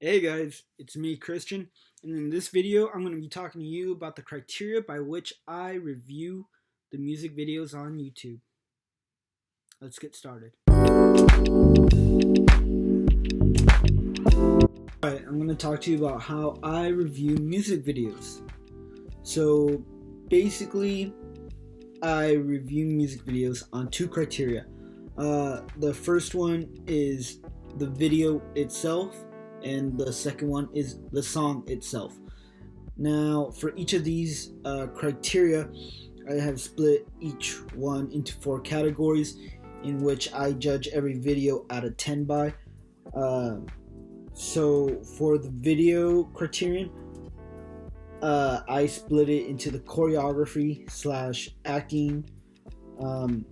Hey guys, it's me, Christian, and in this video, I'm going to be talking to you about the criteria by which I review the music videos on YouTube. Let's get started. Alright, I'm going to talk to you about how I review music videos. So, basically, I review music videos on two criteria. The first one is the video itself, and the second one is the song itself. Now, for each of these criteria, I have split each one into four categories in which I judge every video out of 10 by. So, for the video criterion, I split it into the choreography slash acting.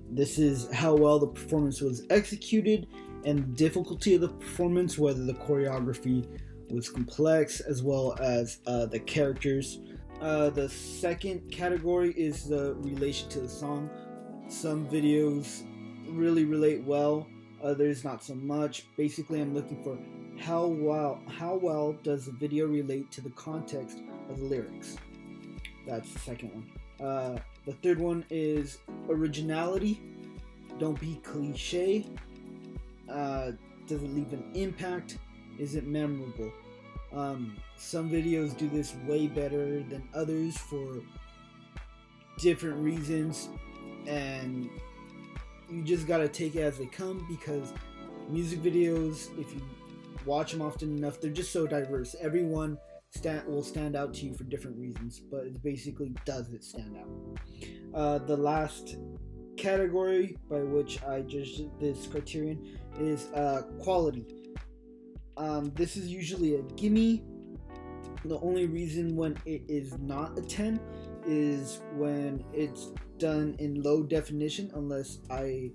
This is how well the performance was executed and the difficulty of the performance, whether the choreography was complex as well as the characters. The second category is the relation to the song. Some videos really relate well, others not so much. Basically, I'm looking for how well does the video relate to the context of the lyrics. That's the second one. The third one is originality. Don't be cliche. Does it leave an impact? Is it memorable? Some videos do this way better than others for different reasons, and you just gotta take it as they come, because music videos, if you watch them often enough, they're just so diverse. Everyone will stand out to you for different reasons, but it basically does it stand out. The last category by which I judge this criterion is quality. This is usually a gimme. The only reason when it is not a 10 is when it's done in low definition, unless I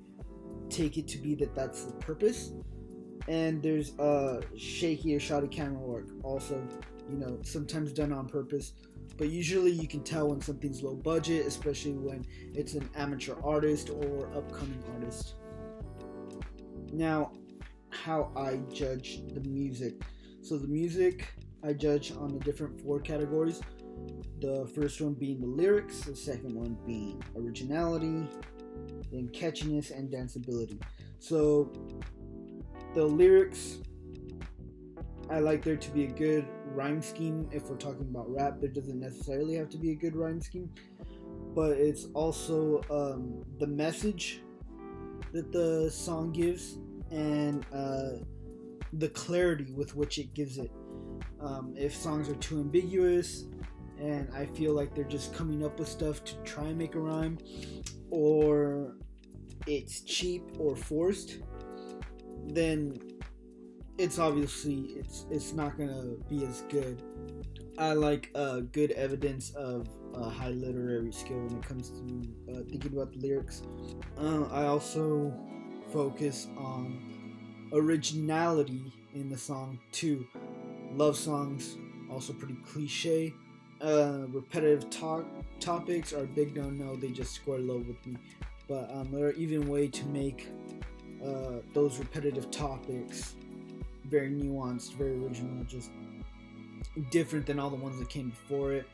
take it to be that that's the purpose. And there's shaky or shoddy camera work, also, sometimes done on purpose. But usually you can tell when something's low budget, especially when it's an amateur artist or upcoming artist. Now, how I judge the music. So the music I judge on the different four categories. The first one being the lyrics, the second one being originality, then catchiness and danceability. So the lyrics, I like there to be a good rhyme scheme. If we're talking about rap, there doesn't necessarily have to be a good rhyme scheme, but it's also the message that the song gives, and the clarity with which it gives it. If songs are too ambiguous and I feel like they're just coming up with stuff to try and make a rhyme, or it's cheap or forced, then it's obviously it's not gonna be as good. I like good evidence of high literary skill when it comes to thinking about the lyrics. I also focus on originality in the song too. Love songs, also pretty cliche. Repetitive topics are a big no-no. They just score low with me. But there are even ways to make those repetitive topics very nuanced, very original, just different than all the ones that came before it.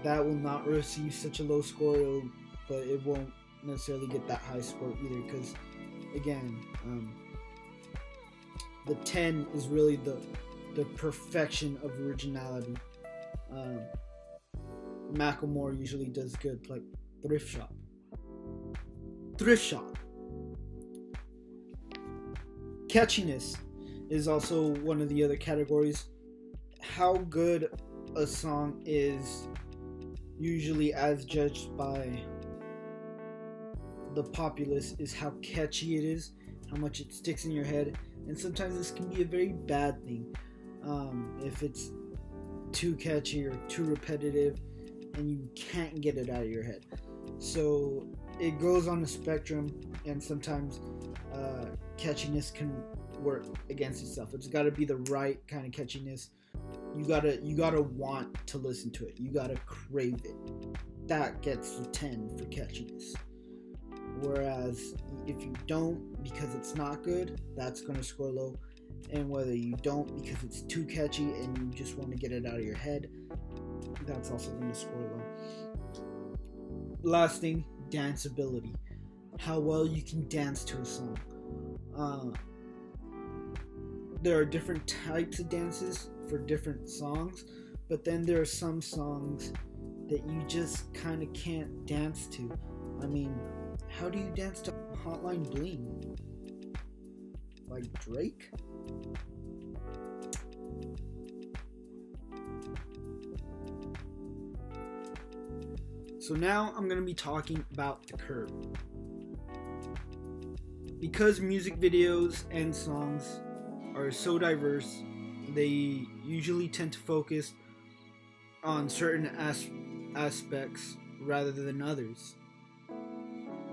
That will not receive such a low score, but it won't necessarily get that high score either, because again, the 10 is really the perfection of originality. Macklemore usually does good, like Thrift Shop. Catchiness is also one of the other categories. How good a song is usually, as judged by the populace, is how catchy it is, how much it sticks in your head, and sometimes this can be a very bad thing. If it's too catchy or too repetitive and you can't get it out of your head. So it goes on a spectrum, and sometimes catchiness can work against itself. It's got to be the right kind of catchiness. You gotta want to listen to it. You gotta crave it. That gets the 10 for catchiness. Whereas if you don't, because it's not good, that's gonna score low. and whether you don't because it's too catchy and you just want to get it out of your head, that's also going to score low. Last thing, danceability. How well you can dance to a song. There are different types of dances for different songs, but then there are some songs that you just kind of can't dance to. I mean, how do you dance to Hotline Bling? Like Drake? So now I'm going to be talking about the curb. Because music videos and songs are so diverse, they usually tend to focus on certain aspects rather than others.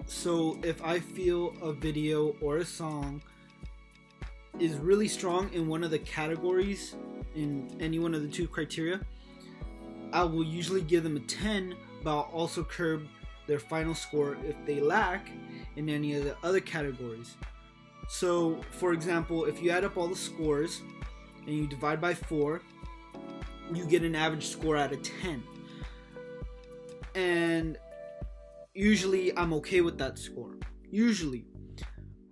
So if I feel a video or a song is really strong in one of the categories, in any one of the two criteria, I will usually give them a 10, but I'll also curb their final score if they lack in any of the other categories. So, for example, if you add up all the scores and you divide by 4, you get an average score out of 10. And usually I'm okay with that score. Usually.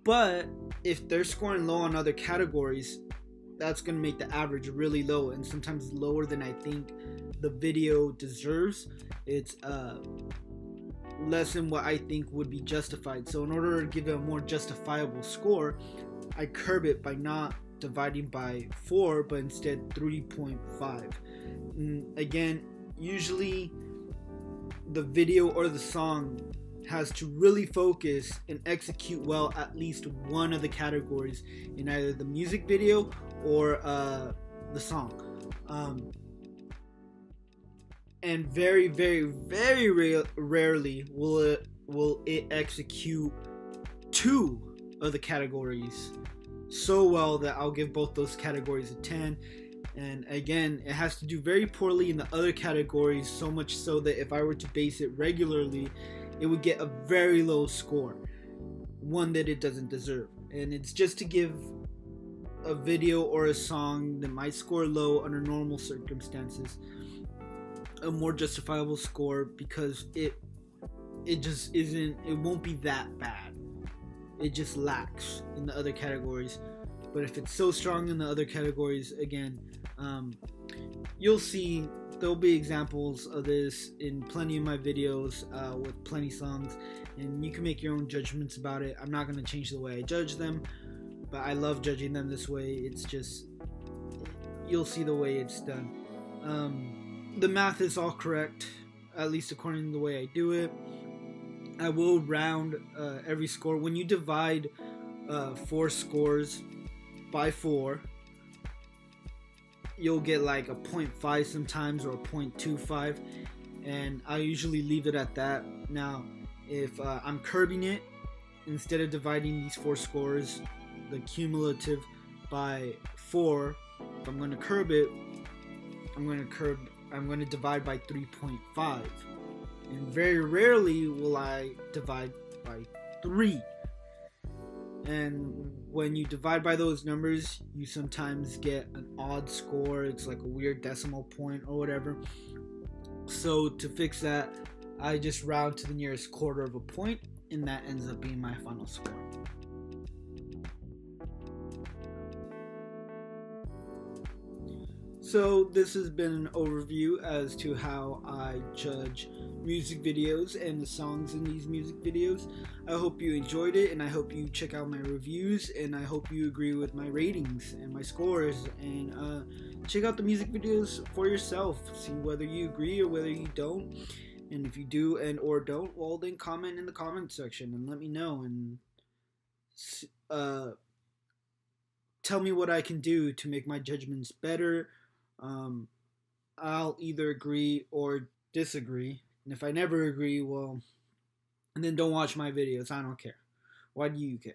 But if they're scoring low on other categories, that's going to make the average really low, and sometimes lower than I think the video deserves. It's less than what I think would be justified. So in order to give it a more justifiable score, I curb it by not dividing by 4, but instead 3.5. Again, usually the video or the song has to really focus and execute well at least one of the categories in either the music video or the song. And very, very, very rarely will it execute 2 of the categories so well that I'll give both those categories a 10. And again, it has to do very poorly in the other categories, so much so that if I were to base it regularly, it would get a very low score, one that it doesn't deserve. And it's just to give a video or a song that might score low under normal circumstances a more justifiable score, because it just isn't, it won't be that bad. It just lacks in the other categories. But if it's so strong in the other categories, again, you'll see there'll be examples of this in plenty of my videos with plenty songs, and you can make your own judgments about it. I'm not going to change the way I judge them, but I love judging them this way. It's just, you'll see the way it's done. The math is all correct, at least according to the way I do it. I will round every score. When you divide 4 scores by 4, you'll get like a 0.5 sometimes, or a 0.25, and I usually leave it at that. Now, if I'm curbing it, instead of dividing these 4 scores, the cumulative, by 4, if I'm going to curb it, I'm going to divide by 3.5. And very rarely will I divide by 3. And when you divide by those numbers, you sometimes get an odd score. It's like a weird decimal point or whatever. So to fix that, I just round to the nearest quarter of a point, and that ends up being my final score. So this has been an overview as to how I judge music videos and the songs in these music videos. I hope you enjoyed it, and I hope you check out my reviews, and I hope you agree with my ratings and my scores, and check out the music videos for yourself. See whether you agree or whether you don't, and if you do and or don't, well then comment in the comment section and let me know, and tell me what I can do to make my judgments better. I'll either agree or disagree. And if I never agree, well, then don't watch my videos. I don't care. Why do you care?